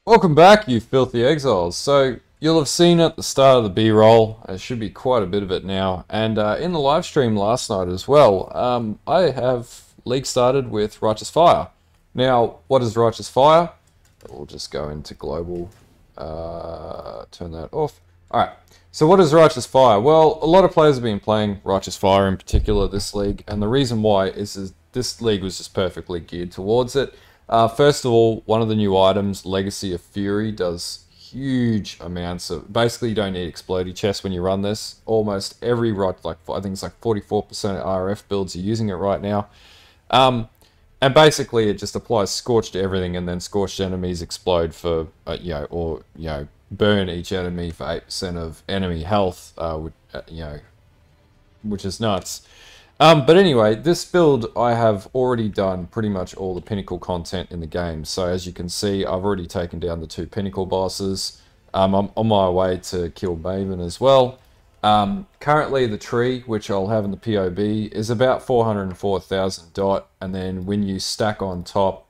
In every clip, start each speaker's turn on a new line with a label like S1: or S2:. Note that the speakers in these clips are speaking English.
S1: Welcome back, you filthy exiles. So, you'll have seen at the start of the B-roll, there should be quite a bit of it now, and in the live stream last night as well, I have League started with Righteous Fire. Now, what is Righteous Fire? We'll just go into global, turn that off. Alright, so what is Righteous Fire? Well, a lot of players have been playing Righteous Fire in particular this league, and the reason why is this league was just perfectly geared towards it. First of all, one of the new items, Legacy of Fury, does huge amounts of... Basically, you don't need explodey chests when you run this. Almost every I think it's like 44% of RF builds are using it right now. And basically, it just applies Scorch to everything, and then Scorched enemies explode for, burn each enemy for 8% of enemy health, which is nuts. But anyway, this build, I have already done pretty much all the pinnacle content in the game. So as you can see, I've already taken down the 2 pinnacle bosses. I'm on my way to kill Maven as well. Currently the tree, which I'll have in the POB, is about 404,000 dot. And then when you stack on top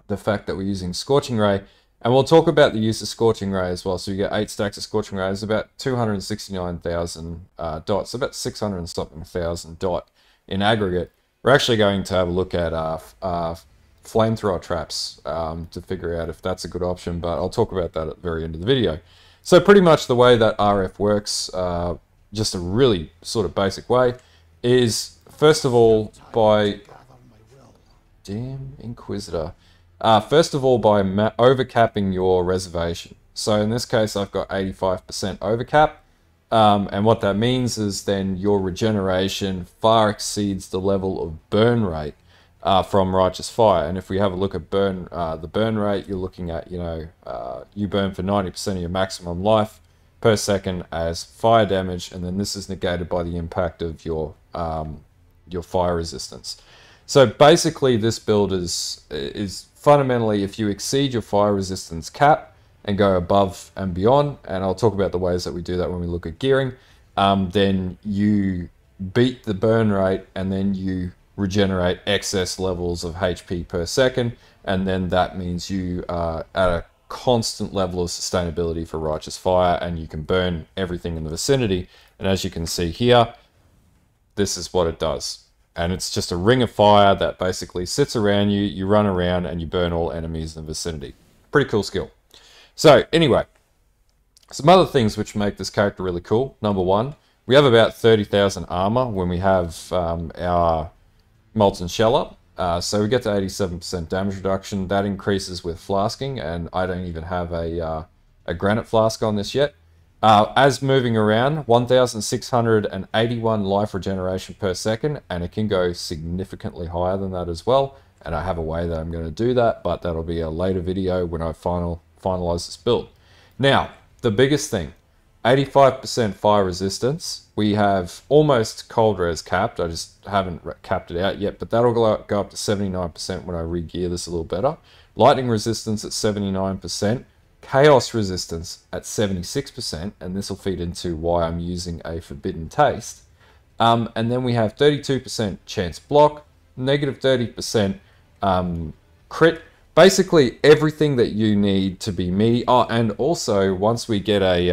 S1: the fact that we're using Scorching Ray, and we'll talk about the use of Scorching Ray as well. So you get 8 stacks of Scorching Ray. It's about 269,000 dots. So about 600 and something thousand dot in aggregate. We're actually going to have a look at flamethrower traps to figure out if that's a good option. But I'll talk about that at the very end of the video. So pretty much the way that RF works, just a really sort of basic way, is first of all by... Damn Inquisitor. First of all, by overcapping your reservation. So in this case, I've got 85% overcap. And what that means is then your regeneration far exceeds the level of burn rate from Righteous Fire. And if we have a look at the burn rate, you're looking at, you burn for 90% of your maximum life per second as fire damage. And then this is negated by the impact of your fire resistance. So basically, this build is fundamentally, if you exceed your fire resistance cap and go above and beyond, and I'll talk about the ways that we do that when we look at gearing, then you beat the burn rate and then you regenerate excess levels of HP per second, and then that means you are at a constant level of sustainability for Righteous Fire, and you can burn everything in the vicinity. And as you can see here, this is what it does. And it's just a ring of fire that basically sits around you, you run around, and you burn all enemies in the vicinity. Pretty cool skill. So, anyway, some other things which make this character really cool. Number one, we have about 30,000 armor when we have our Molten Shell up. So we get to 87% damage reduction. That increases with flasking, and I don't even have a granite flask on this yet. As moving around, 1,681 life regeneration per second, and it can go significantly higher than that as well. And I have a way that I'm going to do that, but that'll be a later video when I finalize this build. Now, the biggest thing, 85% fire resistance. We have almost cold res capped. I just haven't capped it out yet, but that'll go up to 79% when I re-gear this a little better. Lightning resistance at 79%. Chaos resistance at 76%, and this will feed into why I'm using a Forbidden Taste. And then we have 32% chance block, negative 30% crit. Basically everything that you need to be me. Oh, and also once we get I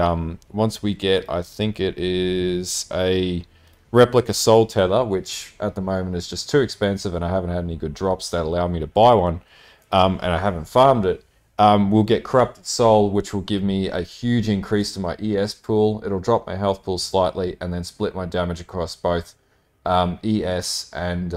S1: think it is a replica soul tether, which at the moment is just too expensive, and I haven't had any good drops that allow me to buy one, and I haven't farmed it. We'll get Corrupted Soul, which will give me a huge increase to my ES pool. It'll drop my health pool slightly, and then split my damage across both ES and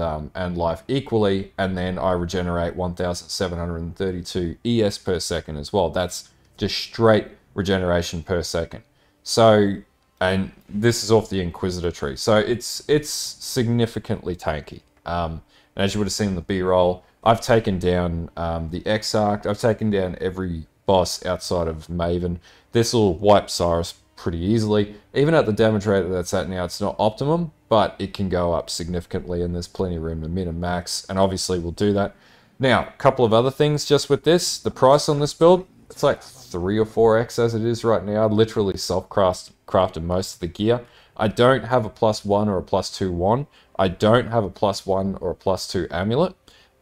S1: life equally, and then I regenerate 1,732 ES per second as well. That's just straight regeneration per second. So, and this is off the Inquisitor tree, so it's significantly tanky. And as you would have seen in the B-roll, I've taken down the Exile. I've taken down every boss outside of Maven. This will wipe Cyrus pretty easily. Even at the damage rate that's at now, it's not optimum, but it can go up significantly, and there's plenty of room to min and max, and obviously we'll do that. Now, a couple of other things just with this. The price on this build, it's like 3 or 4x as it is right now. I literally self-crafted most of the gear. I don't have a +1 or a +2 wand. I don't have a +1 or a +2 amulet.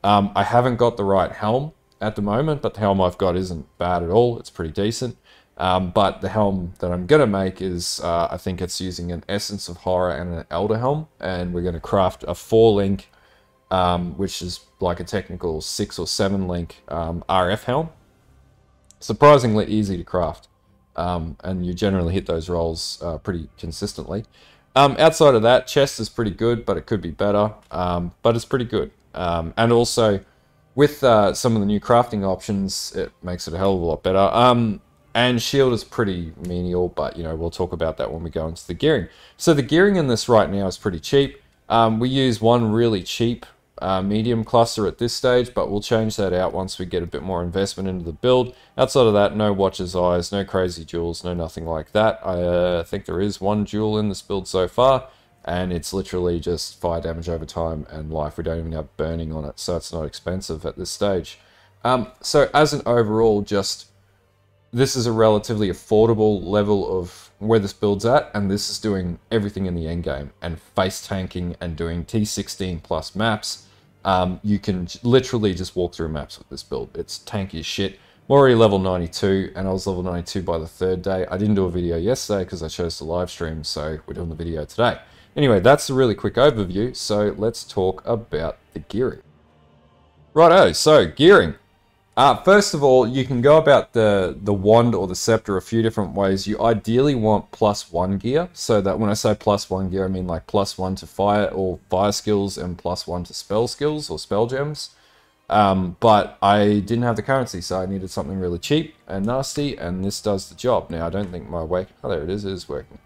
S1: I haven't got the right helm. at the moment, but the helm I've got isn't bad at all. It's pretty decent. But the helm that I'm going to make is, I think it's using an Essence of Horror and an Elder helm, and we're going to craft a 4-link, which is like a technical 6 or 7-link RF helm. Surprisingly easy to craft, and you generally hit those rolls pretty consistently. Outside of that, chest is pretty good, but it could be better, but it's pretty good. And also, with some of the new crafting options, it makes it a hell of a lot better. And shield is pretty menial, but you know, we'll talk about that when we go into the gearing. So the gearing in this right now is pretty cheap. We use one really cheap medium cluster at this stage, but we'll change that out once we get a bit more investment into the build. Outside of that, no Watcher's Eyes, no crazy jewels, no nothing like that. I think there is one jewel in this build so far, and it's literally just fire damage over time and life. We don't even have burning on it, so it's not expensive at this stage. So as an overall, this is a relatively affordable level of where this build's at, and this is doing everything in the end game and face tanking and doing T16 plus maps. You can literally just walk through maps with this build. It's tanky as shit. I'm already level 92, and I was level 92 by the 3rd day. I didn't do a video yesterday because I chose to live stream, so we're doing the video today. Anyway, that's a really quick overview, so let's talk about the gearing. Righto, so gearing. First of all, you can go about the wand or the scepter a few different ways. You ideally want +1 gear, so that when I say +1 gear, I mean like +1 to fire or fire skills and +1 to spell skills or spell gems. But I didn't have the currency, so I needed something really cheap and nasty, and this does the job. Now, I don't think my wake... Oh, there it is working.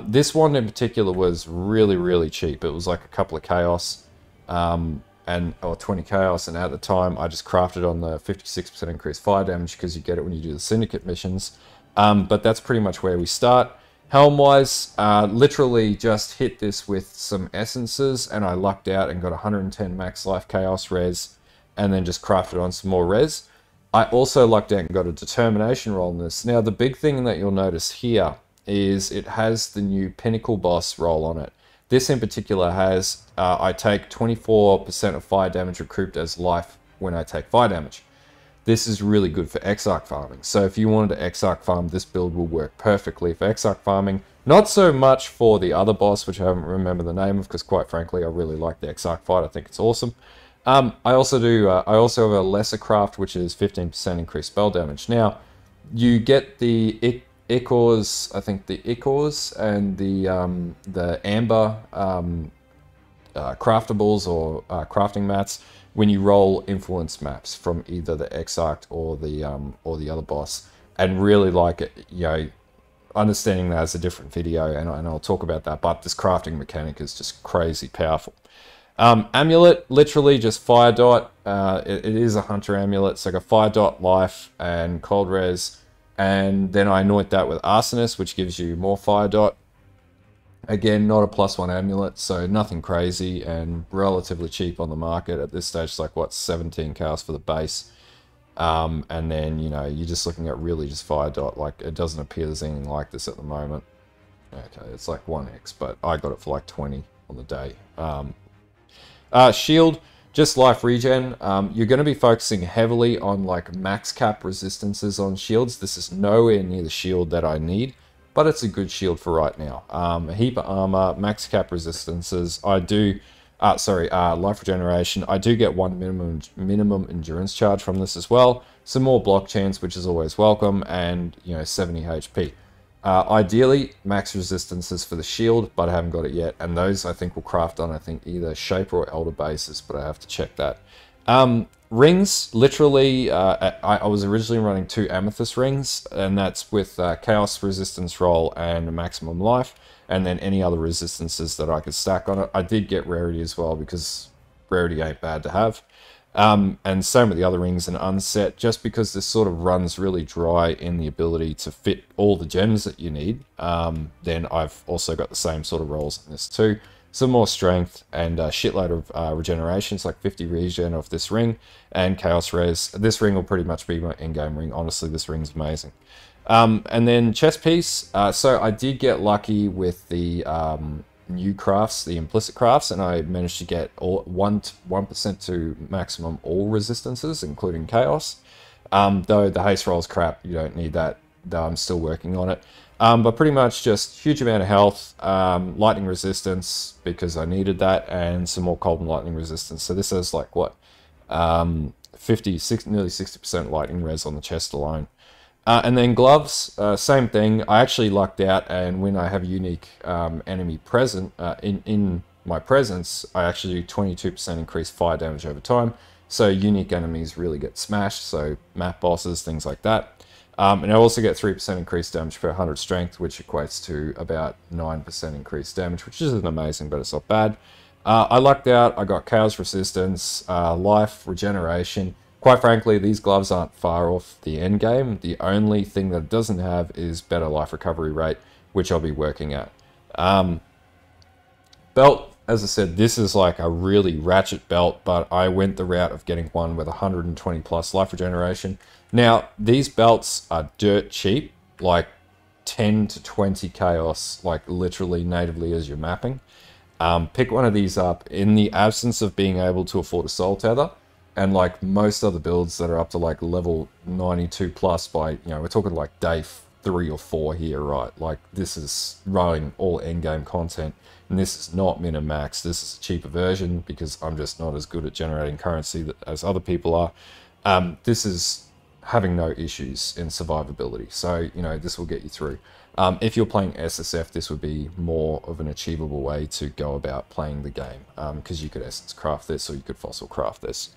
S1: This wand in particular was really, really cheap. It was like a couple of chaos. Or 20 chaos, and at the time I just crafted on the 56% increased fire damage because you get it when you do the syndicate missions. But that's pretty much where we start. Helm wise, literally just hit this with some essences, and I lucked out and got 110 max life chaos res, and then just crafted on some more res. I also lucked out and got a determination roll in this. Now the big thing that you'll notice here is it has the new pinnacle boss roll on it. This in particular has, I take 24% of fire damage recouped as life when I take fire damage. This is really good for Exarch farming. So if you wanted to Exarch farm, this build will work perfectly for Exarch farming. Not so much for the other boss, which I haven't remembered the name of, because quite frankly, I really like the Exarch fight. I think it's awesome. I also have a lesser craft, which is 15% increased spell damage. Now, you get the Ichors, I think the Ichors and the Amber craftables or crafting mats when you roll influence maps from either the Exarch or the other boss, and really like it. You know, understanding that as a different video, and I'll talk about that. But this crafting mechanic is just crazy powerful. Amulet, literally just fire dot. It is a hunter amulet, so I got fire dot, life, and cold res. And then I anoint that with Arsonist, which gives you more fire dot. Again, not a +1 amulet, so nothing crazy and relatively cheap on the market. At this stage, it's like, what, 17 chaos for the base. And then, you know, you're just looking at really just fire dot. Like, it doesn't appear there's anything like this at the moment. Okay, it's like 1x, but I got it for like 20 on the day. Shield. Just life regen. You're going to be focusing heavily on like max cap resistances on shields. This is nowhere near the shield that I need, but it's a good shield for right now. A heap of armor, max cap resistances. I do, life regeneration. I do get one minimum endurance charge from this as well. Some more block chance, which is always welcome, and you know, 70 HP. Ideally, max resistances for the shield, but I haven't got it yet. And those I think will craft on, I think, either Shaper or Elder basis, but I have to check that. Rings, literally, I was originally running 2 Amethyst rings, and that's with Chaos Resistance roll and maximum life, and then any other resistances that I could stack on it. I did get Rarity as well, because Rarity ain't bad to have. And same with the other rings and unset, just because this sort of runs really dry in the ability to fit all the gems that you need. Then I've also got the same sort of rolls in this too. Some more strength and a shitload of regeneration. It's like 50 regen of this ring and chaos res. This ring will pretty much be my in-game ring. Honestly, this ring's amazing. And then chest piece. So I did get lucky with the new crafts, the implicit crafts, and I managed to get 1% to maximum all resistances, including chaos. Though the haste roll's crap, you don't need that, though I'm still working on it. But pretty much just huge amount of health, lightning resistance, because I needed that, and some more cold and lightning resistance. So this is like, what, 50, 60, nearly 60% lightning res on the chest alone. And then gloves, same thing. I actually lucked out, and when I have a unique enemy present in my presence, I actually do 22% increased fire damage over time. So unique enemies really get smashed, so map bosses, things like that. And I also get 3% increased damage per 100 strength, which equates to about 9% increased damage, which isn't amazing, but it's not bad. I lucked out. I got chaos resistance, life, regeneration. Quite frankly, these gloves aren't far off the end game. The only thing that it doesn't have is better life recovery rate, which I'll be working at. Belt, as I said, this is like a really ratchet belt, but I went the route of getting one with 120 plus life regeneration. Now, these belts are dirt cheap, like 10 to 20 chaos, like literally natively as you're mapping. Pick one of these up in the absence of being able to afford a soul tether. And like most other builds that are up to like level 92 plus by, you know, we're talking like day 3 or 4 here, right? Like this is running all endgame content, and this is not min and max. This is a cheaper version because I'm just not as good at generating currency as other people are. This is having no issues in survivability. So, you know, this will get you through. If you're playing SSF, this would be more of an achievable way to go about playing the game, because you could essence craft this or you could fossil craft this.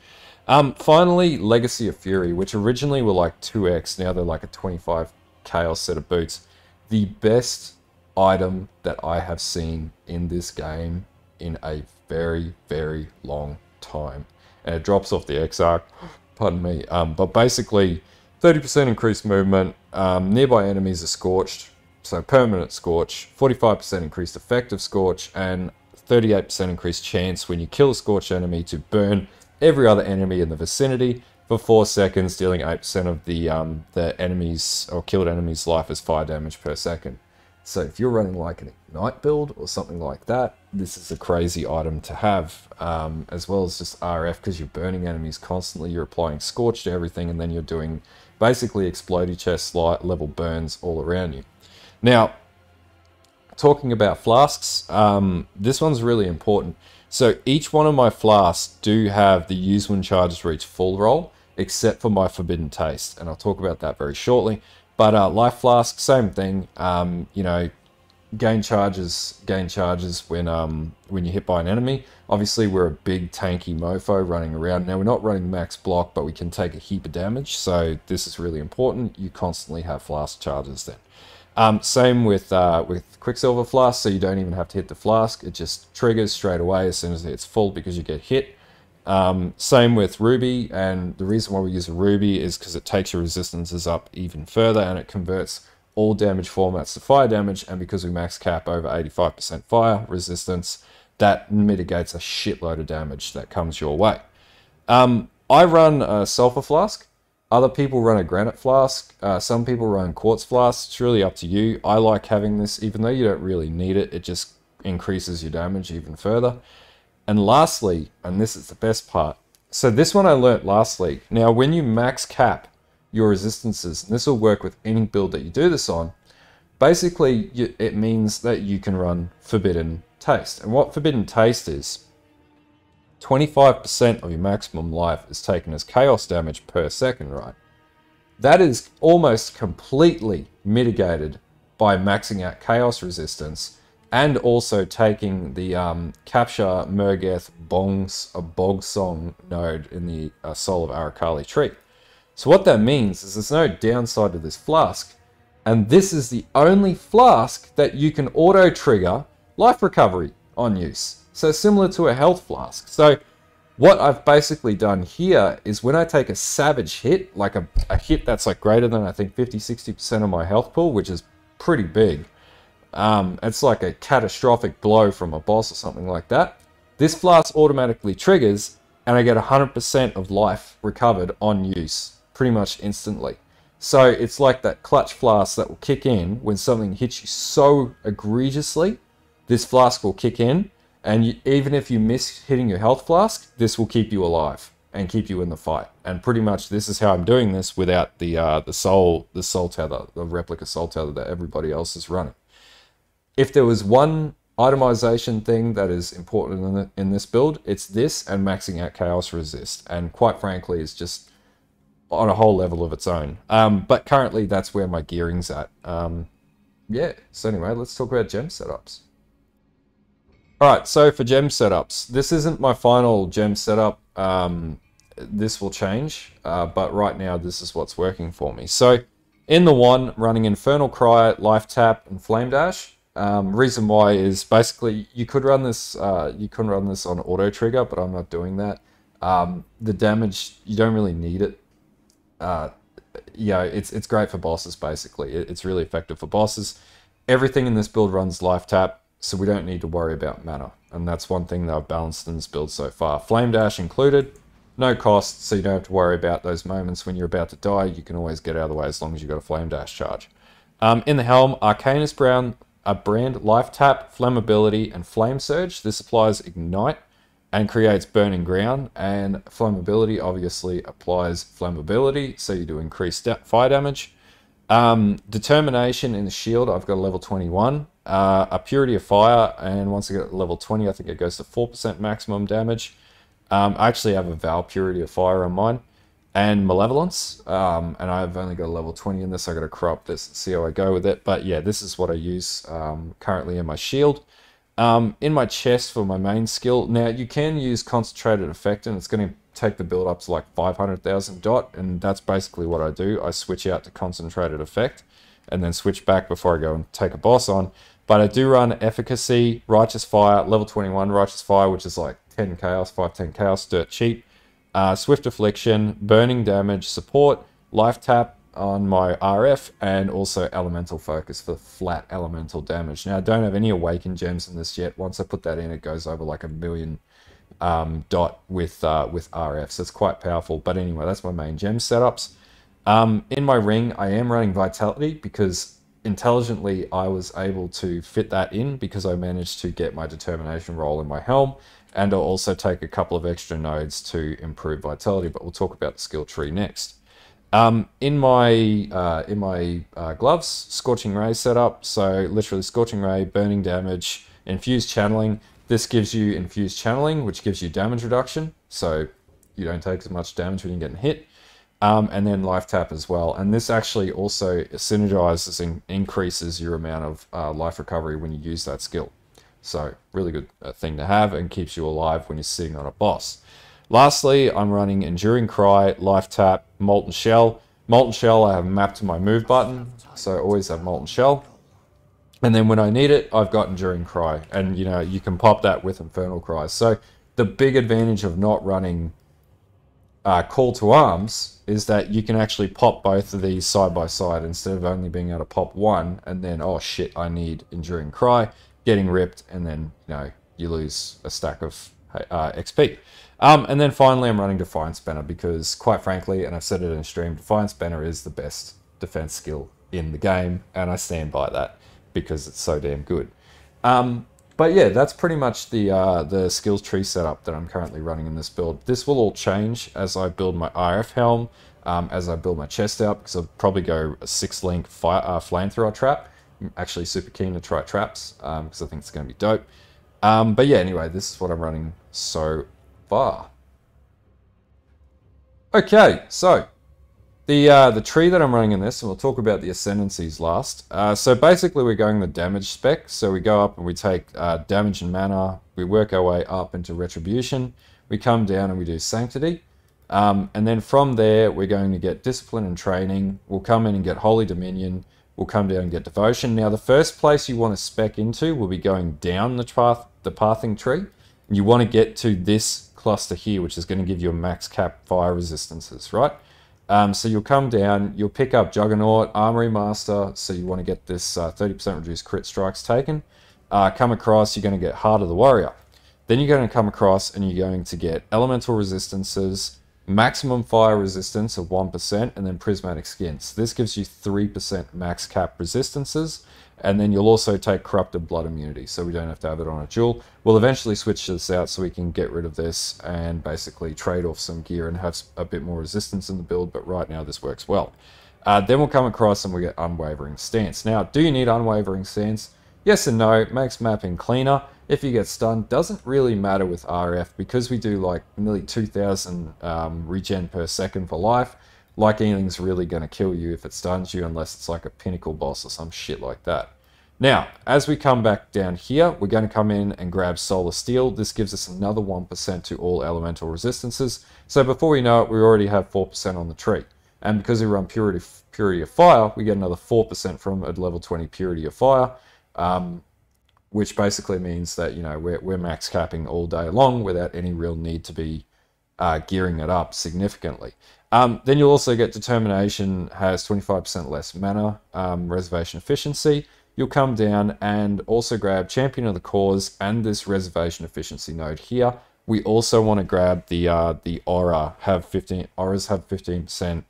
S1: Finally, Legacy of Fury, which originally were like 2x, now they're like a 25 chaos set of boots. The best item that I have seen in this game in a very, very long time. And it drops off the Exile, pardon me. But basically, 30% increased movement, nearby enemies are scorched, so permanent scorch, 45% increased effective scorch, and 38% increased chance when you kill a scorched enemy to burn every other enemy in the vicinity for 4 seconds, dealing 8% of the enemies or killed enemies' life as fire damage per second. So if you're running like an Ignite build or something like that, this is a crazy item to have, as well as just RF, because you're burning enemies constantly, you're applying Scorch to everything, and then you're doing basically explodey chest level burns all around you. Now, talking about flasks, this one's really important. So each one of my flasks do have the use when charges reach full roll, except for my Forbidden Taste, and I'll talk about that very shortly. But life flask, same thing. You know, gain charges when you're hit by an enemy. Obviously, we're a big tanky mofo running around. Now, we're not running max block, but we can take a heap of damage. So this is really important. You constantly have flask charges then. Same with Quicksilver Flask, so you don't even have to hit the flask. It just triggers straight away as soon as it's full because you get hit. Same with Ruby, and the reason why we use a Ruby is because it takes your resistances up even further and it converts all damage formats to fire damage, and because we max cap over 85% fire resistance, that mitigates a shitload of damage that comes your way. I run a Sulfur Flask. Other people run a Granite Flask. Some people run Quartz Flasks. It's really up to you. I like having this, even though you don't really need it, it just increases your damage even further. And lastly, and this is the best part, so this one I learnt last week. Now, when you max cap your resistances, and this will work with any build that you do this on, basically it means that you can run Forbidden Taste. And what Forbidden Taste is, 25% of your maximum life is taken as chaos damage per second, right? That is almost completely mitigated by maxing out chaos resistance and also taking the Capture Mergeth Bog Song node in the Soul of Arakali tree. So what that means is there's no downside to this flask, and this is the only flask that you can auto-trigger life recovery on use. So similar to a health flask. So what I've basically done here is when I take a savage hit, like a hit that's like greater than I think 50-60% of my health pool, which is pretty big. It's like a catastrophic blow from a boss or something like that. This flask automatically triggers and I get 100% of life recovered on use pretty much instantly. So it's like that clutch flask that will kick in when something hits you so egregiously this flask will kick in, and even if you miss hitting your health flask, this will keep you alive and keep you in the fight. And pretty much this is how I'm doing this without the soul tether, the replica soul tether that everybody else is running. If there was one itemization thing that is important in this build, it's this and maxing out chaos resist, and quite frankly it's just on a whole level of its own. But currently that's where my gearing's at. Yeah, so anyway, let's talk about gem setups. Alright, so for gem setups, this isn't my final gem setup. This will change, but right now this is what's working for me. So in the one, running Infernal Cry, Life Tap, and Flame Dash. Reason why is basically you could run this on auto trigger, but I'm not doing that. The damage, you don't really need it. Yeah, it's great for bosses basically. It's really effective for bosses. Everything in this build runs Life Tap, so we don't need to worry about mana, and that's one thing that I've balanced in this build so far. Flame Dash included, no cost, so you don't have to worry about those moments when you're about to die. You can always get out of the way as long as you've got a Flame Dash charge. In the helm, Arcanus brand Life Tap, Flammability, and Flame Surge. This applies Ignite and creates Burning Ground, and Flammability obviously applies Flammability, so you do increased fire damage. Determination in the shield, I've got a level 21. A Purity of Fire, and once I get level 20, I think it goes to 4% maximum damage. I actually have a Val Purity of Fire on mine. And Malevolence, and I've only got a level 20 in this. I got to crop this and see how I go with it. But yeah, this is what I use currently in my shield. In my chest for my main skill, now you can use Concentrated Effect, and it's going to take the build up to like 500,000 dot, and that's basically what I do. I switch out to Concentrated Effect, and then switch back before I go and take a boss on. But I do run Efficacy, Righteous Fire, level 21 Righteous Fire, which is like 10 Chaos, 5-10 Chaos, dirt cheap. Swift Affliction, Burning Damage, Support, Life Tap on my RF, and also Elemental Focus for flat elemental damage. Now, I don't have any Awakened Gems in this yet. Once I put that in, it goes over like 1 million dot with RF, so it's quite powerful. But anyway, that's my main gem setups. In my ring, I am running Vitality because intelligently I was able to fit that in because I managed to get my Determination roll in my helm. And I'll also take a couple of extra nodes to improve Vitality, but we'll talk about the skill tree next. In my gloves, Scorching Ray setup, so literally Scorching Ray, Burning Damage, Infused Channeling. This gives you Infused Channeling, which gives you damage reduction, so you don't take as much damage when you're getting hit. And then Life Tap as well, and this actually also synergizes and increases your amount of life recovery when you use that skill. So really good thing to have, and keeps you alive when you're sitting on a boss. Lastly, I'm running Enduring Cry, Life Tap, Molten Shell. Molten Shell I have mapped to my move button, so I always have Molten Shell. And then when I need it, I've got Enduring Cry, and you know, you can pop that with Infernal Cry. So the big advantage of not running Call to Arms is that you can actually pop both of these side by side instead of only being able to pop one and then, oh shit, I need Enduring Cry, getting ripped, and then, you know, you lose a stack of XP. And then finally, I'm running Defiance Banner because, quite frankly, and I've said it in stream, Defiance Banner is the best defense skill in the game, and I stand by that because it's so damn good. But yeah, that's pretty much the skills tree setup that I'm currently running in this build. This will all change as I build my RF helm, as I build my chest out, because I'll probably go a 6-link flamethrower trap. I'm actually super keen to try traps because I think it's going to be dope. But yeah, anyway, this is what I'm running so far. Okay, so the tree that I'm running in this, and we'll talk about the ascendancies last. So basically we're going the damage spec. So we go up and we take damage and mana. We work our way up into retribution. We come down and we do sanctity. And then from there, we're going to get discipline and training. We'll come in and get holy dominion. We'll come down and get devotion. Now, the first place you want to spec into will be going down the pathing tree. You want to get to this cluster here, which is going to give you a max cap fire resistances, right? So you'll come down, you'll pick up Juggernaut, Armory Master, so you want to get this 30% reduced crit strikes taken. Come across, you're going to get Heart of the Warrior. Then you're going to come across and you're going to get elemental resistances, maximum fire resistance of 1%, and then prismatic skins. This gives you 3% max cap resistances, and then you'll also take corrupted blood immunity, so we don't have to have it on a duel. We'll eventually switch this out so we can get rid of this and basically trade off some gear and have a bit more resistance in the build, but right now this works well. Then we'll come across and we get Unwavering Stance. Now, do you need Unwavering Stance? Yes and no. It makes mapping cleaner. If you get stunned, doesn't really matter with RF because we do like nearly 2,000 regen per second for life. Like anything's really going to kill you if it stuns you unless it's like a pinnacle boss or some shit like that. Now, as we come back down here, we're going to come in and grab Solar Steel. This gives us another 1% to all elemental resistances. So before we know it, we already have 4% on the tree. And because we run Purity of Fire, we get another 4% from a level 20 Purity of Fire, which basically means that, you know, we're max capping all day long without any real need to be gearing it up significantly. Then you'll also get Determination, has 25% less mana, reservation efficiency. You'll come down and also grab Champion of the Cause and this reservation efficiency node here. We also want to grab the Aura. Auras have 15%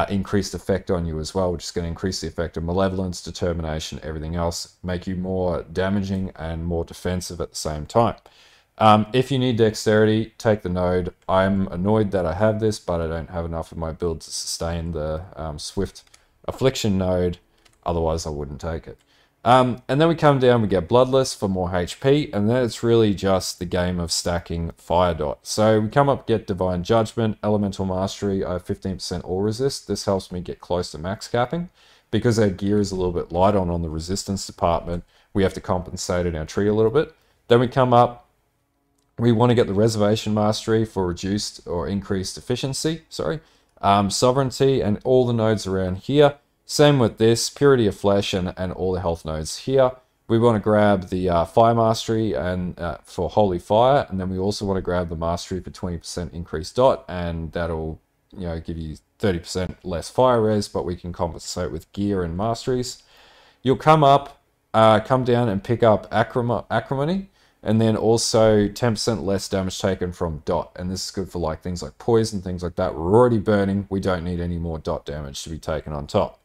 S1: increased effect on you as well, which is going to increase the effect of Malevolence, Determination, everything else, make you more damaging and more defensive at the same time. If you need Dexterity, take the node. I'm annoyed that I have this, but I don't have enough of my build to sustain the Swift Affliction node. Otherwise, I wouldn't take it. And then we come down, we get Bloodless for more HP, and then it's really just the game of stacking Fire Dot. So we come up, get Divine Judgment, Elemental Mastery, I have 15% all resist. This helps me get close to max capping. Because our gear is a little bit light on the resistance department, we have to compensate in our tree a little bit. Then we come up, we want to get the Reservation Mastery for reduced or increased efficiency, Sovereignty, and all the nodes around here. Same with this, Purity of Flesh and all the health nodes here. We want to grab the Fire Mastery and for Holy Fire, and then we also want to grab the Mastery for 20% increased dot, and that'll, you know, give you 30% less fire res, but we can compensate with gear and masteries. You'll come up, come down and pick up Acrimony, and then also 10% less damage taken from dot, and this is good for like things like poison, things like that. We're already burning, we don't need any more dot damage to be taken on top.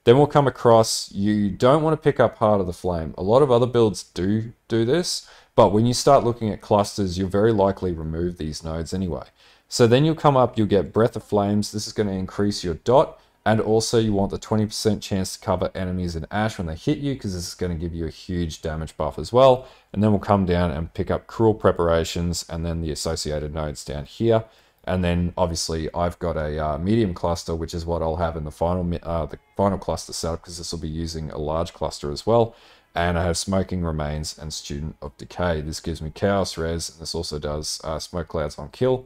S1: Then we'll come across, you don't want to pick up Heart of the Flame. A lot of other builds do this, but when you start looking at clusters, you'll very likely remove these nodes anyway. So then you'll come up, you'll get Breath of Flames. This is going to increase your dot, and also you want the 20% chance to cover enemies in Ash when they hit you, because this is going to give you a huge damage buff as well. And then we'll come down and pick up Cruel Preparations, and then the associated nodes down here. And then obviously I've got a medium cluster, which is what I'll have in the final cluster setup, because this will be using a large cluster as well. And I have Smoking Remains and Student of Decay. This gives me Chaos Res, and this also does Smoke Clouds on kill.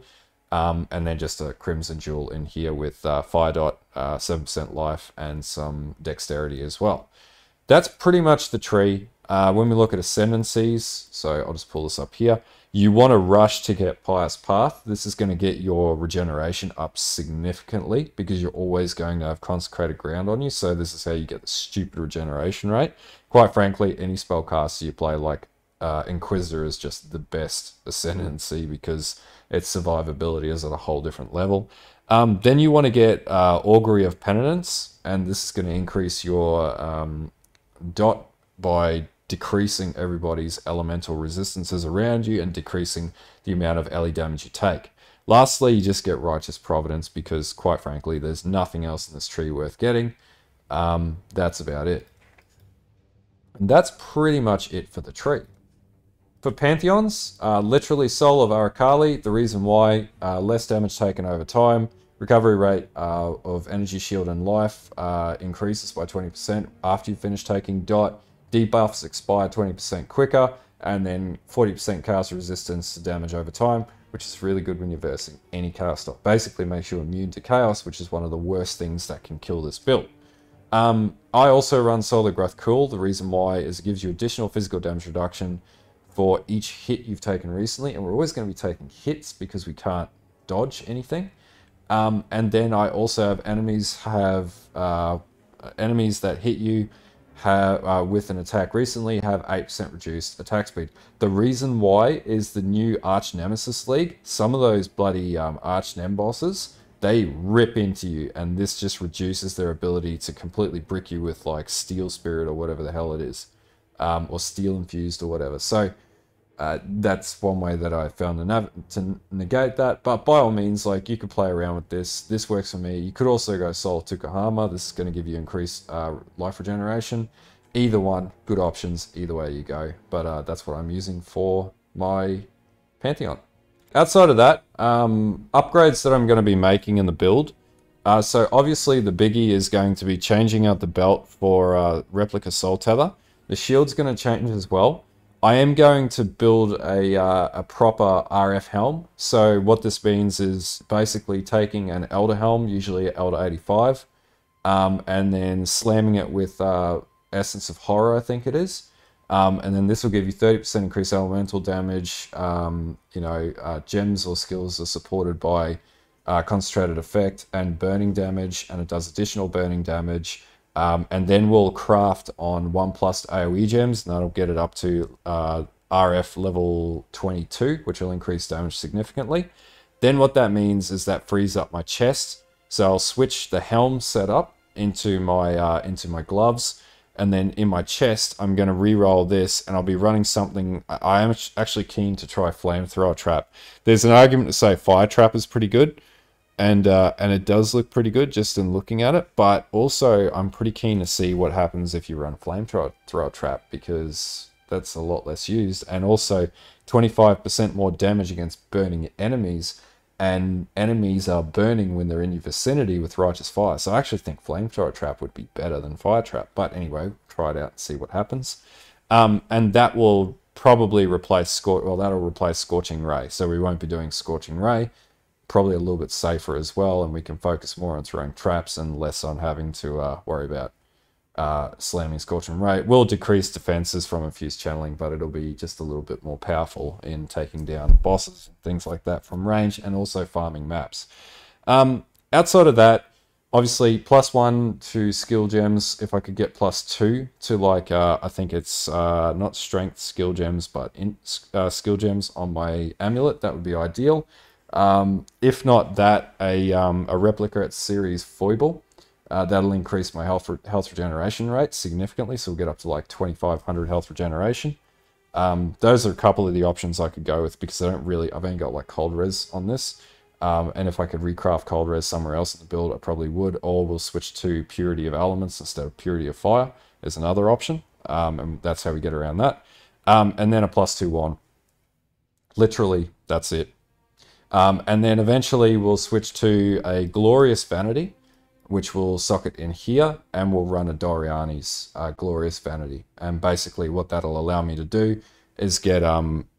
S1: And then just a Crimson Jewel in here with Fire Dot, 7% life, and some Dexterity as well. That's pretty much the tree. When we look at Ascendancies, so I'll just pull this up here. You want to rush to get Pious Path. This is going to get your regeneration up significantly because you're always going to have Consecrated Ground on you. So this is how you get the stupid regeneration rate. Quite frankly, any spellcaster you play like Inquisitor is just the best Ascendancy because its survivability is at a whole different level. Then you want to get Augury of Penitence, and this is going to increase your dot by decreasing everybody's elemental resistances around you and decreasing the amount of LE damage you take. Lastly, you just get Righteous Providence because, quite frankly, there's nothing else in this tree worth getting. That's about it. And that's pretty much it for the tree. For Pantheons, literally Soul of Arakali. The reason why, less damage taken over time. Recovery rate of Energy Shield and Life increases by 20% after you finish taking dot. Debuffs expire 20% quicker, and then 40% cast resistance to damage over time, which is really good when you're versing any caster. Basically makes you immune to chaos, which is one of the worst things that can kill this build. I also run Solar Growth Cool. The reason why is it gives you additional physical damage reduction for each hit you've taken recently, and we're always going to be taking hits because we can't dodge anything. And then I also have enemies that hit you have with an attack recently have 8% reduced attack speed. The reason why is the new Archnemesis League. Some of those bloody Archnem bosses, they rip into you, and this just reduces their ability to completely brick you with like Steel Spirit or whatever the hell it is, or Steel Infused or whatever. So that's one way that I found to negate that. But by all means, like, you could play around with this. This works for me. You could also go Soul Tukahama. This is going to give you increased life regeneration. Either one, good options. Either way you go. But that's what I'm using for my Pantheon. Outside of that, upgrades that I'm going to be making in the build. So obviously the biggie is going to be changing out the belt for Replica Soul Tether. The shield's going to change as well. I am going to build a proper RF helm. So what this means is basically taking an Elder helm, usually Elder 85, and then slamming it with Essence of Horror, I think it is. And then this will give you 30% increased elemental damage. Gems or skills are supported by concentrated effect and burning damage, and it does additional burning damage. And then we'll craft on 1+ AoE gems, and that'll get it up to RF level 22, which will increase damage significantly. Then what that means is that frees up my chest. So I'll switch the helm setup into my gloves, and then in my chest, I'm going to re-roll this, and I'll be running something. I am actually keen to try Flamethrower Trap. There's an argument to say Fire Trap is pretty good. And it does look pretty good just in looking at it, but also I'm pretty keen to see what happens if you run Flamethrower Trap, because that's a lot less used, and also 25% more damage against burning enemies, and enemies are burning when they're in your vicinity with Righteous Fire. So I actually think Flamethrower Trap would be better than Fire Trap, but anyway, try it out and see what happens. And that will probably replace that'll replace Scorching Ray, so we won't be doing Scorching Ray. Probably a little bit safer as well, and we can focus more on throwing traps and less on having to worry about slamming Scorching Ray. It will decrease defenses from infused channeling, but it'll be just a little bit more powerful in taking down bosses and things like that from range, and also farming maps. Outside of that, obviously +1 to skill gems. If I could get +2 to like I think it's not strength skill gems, but skill gems on my amulet, that would be ideal. If not that, a replica at series foible, that'll increase my health regeneration rate significantly, so we'll get up to like 2500 health regeneration. Those are a couple of the options I could go with, because I've only got like cold res on this, and if I could recraft cold res somewhere else in the build, I probably would, or we'll switch to purity of elements instead of purity of fire is another option, and that's how we get around that. And then a +2 wand. Literally, that's it. And then eventually we'll switch to a Glorious Vanity, which will socket in here, and we'll run a Doriani's Glorious Vanity. And basically what that'll allow me to do is get,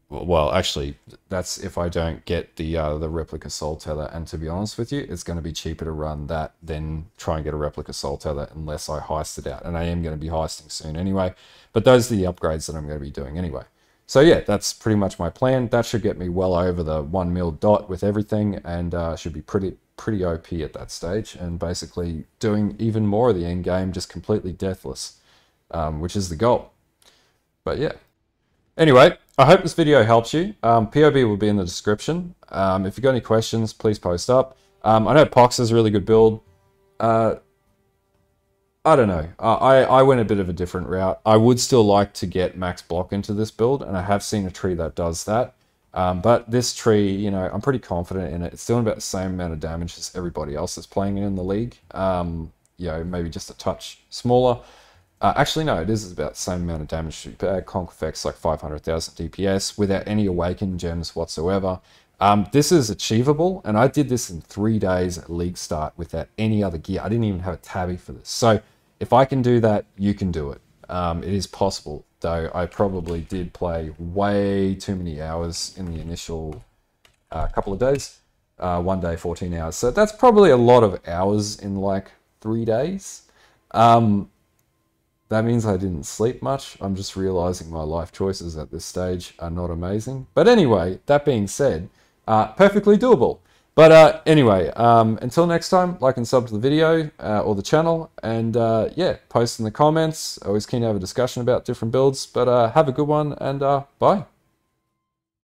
S1: well, actually, that's if I don't get the Replica Soul Tether, and to be honest with you, it's going to be cheaper to run that than try and get a Replica Soul Tether unless I heist it out. And I am going to be heisting soon anyway, but those are the upgrades that I'm going to be doing anyway. So yeah, that's pretty much my plan. That should get me well over the 1 mil dot with everything, and should be pretty OP at that stage, and basically doing even more of the end game, just completely deathless, which is the goal. But yeah. Anyway, I hope this video helps you. POB will be in the description. If you've got any questions, please post up. I know Pox is a really good build. I don't know. I went a bit of a different route. I would still like to get max block into this build, and I have seen a tree that does that. But this tree, you know, I'm pretty confident in it. It's doing about the same amount of damage as everybody else that's playing it in the league. You know, maybe just a touch smaller. Actually, no, it is about the same amount of damage. Conk effects like 500,000 DPS without any awakened gems whatsoever. This is achievable, and I did this in 3 days at league start without any other gear. I didn't even have a tabby for this. So if I can do that, you can do it. It is possible, though I probably did play way too many hours in the initial couple of days. 1 day, 14 hours. So that's probably a lot of hours in like 3 days. That means I didn't sleep much. I'm just realizing my life choices at this stage are not amazing. But anyway, that being said, perfectly doable. But anyway, until next time, like and sub to the video or the channel, and yeah, post in the comments. Always keen to have a discussion about different builds, but have a good one, and bye.